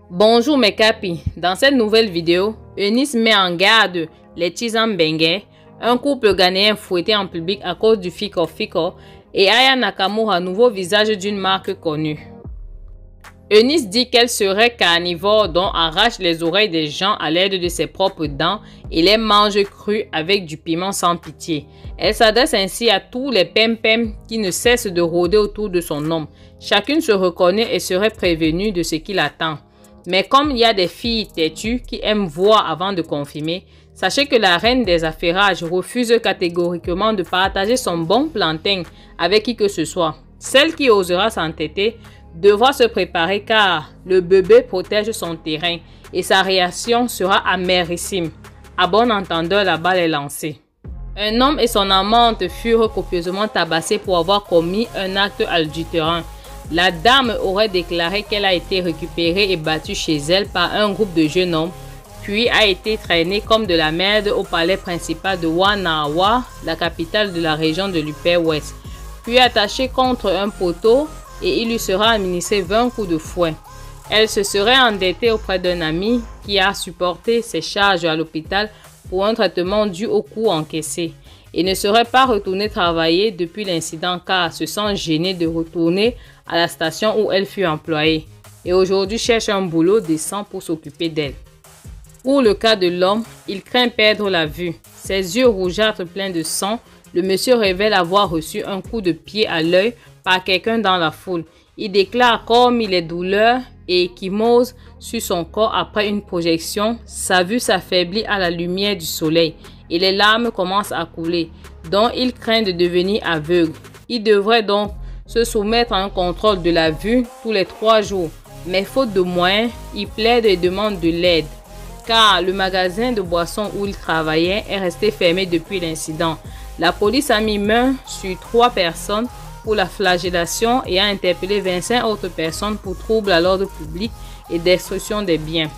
Bonjour mes capis, dans cette nouvelle vidéo, Eunice met en garde les Tshizambenge, un couple ghanéen fouetté en public à cause du fiko, et Aya Nakamura, nouveau visage d'une marque connue. Eunice dit qu'elle serait carnivore, dont arrache les oreilles des gens à l'aide de ses propres dents et les mange crus avec du piment sans pitié. Elle s'adresse ainsi à tous les pem-pem qui ne cessent de rôder autour de son homme. Chacune se reconnaît et serait prévenue de ce qui l'attend. Mais comme il y a des filles têtues qui aiment voir avant de confirmer, sachez que la reine des affairages refuse catégoriquement de partager son bon plantain avec qui que ce soit. Celle qui osera s'entêter devra se préparer car le bébé protège son terrain et sa réaction sera amérissime. À bon entendeur, la balle est lancée. Un homme et son amante furent copieusement tabassés pour avoir commis un acte adultérant. La dame aurait déclaré qu'elle a été récupérée et battue chez elle par un groupe de jeunes hommes, puis a été traînée comme de la merde au palais principal de Wanawa, la capitale de la région de l'Upper-Ouest, puis attachée contre un poteau et il lui sera administré 20 coups de fouet. Elle se serait endettée auprès d'un ami qui a supporté ses charges à l'hôpital pour un traitement dû au coût encaissé et ne serait pas retournée travailler depuis l'incident car se sent gênée de retourner à la station où elle fut employée et aujourd'hui cherche un boulot décent pour s'occuper d'elle. Pour le cas de l'homme, il craint perdre la vue. Ses yeux rougeâtres pleins de sang, le monsieur révèle avoir reçu un coup de pied à l'œil par quelqu'un dans la foule. Il déclare comme il est douleur et échymose sur son corps après une projection. Sa vue s'affaiblit à la lumière du soleil et les larmes commencent à couler, dont il craint de devenir aveugle. Il devrait donc se soumettre à un contrôle de la vue tous les 3 jours. Mais faute de moyens, il plaide et demande de l'aide, car le magasin de boissons où il travaillait est resté fermé depuis l'incident. La police a mis main sur 3 personnes pour la flagellation et a interpellé 25 autres personnes pour trouble à l'ordre public et destruction des biens.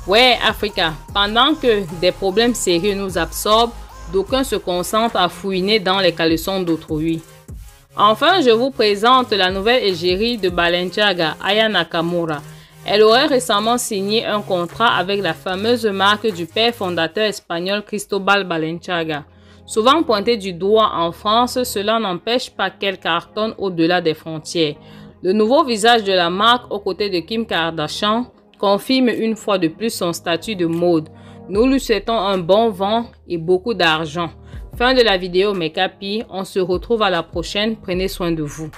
Ouais, Africa, pendant que des problèmes sérieux nous absorbent, d'aucuns se concentrent à fouiner dans les caleçons d'autrui. Enfin, je vous présente la nouvelle égérie de Balenciaga, Aya Nakamura. Elle aurait récemment signé un contrat avec la fameuse marque du père fondateur espagnol Cristóbal Balenciaga. Souvent pointé du doigt en France, cela n'empêche pas qu'elle cartonne au-delà des frontières. Le nouveau visage de la marque aux côtés de Kim Kardashian confirme une fois de plus son statut de mode. Nous lui souhaitons un bon vent et beaucoup d'argent. Fin de la vidéo mes capis, on se retrouve à la prochaine, prenez soin de vous.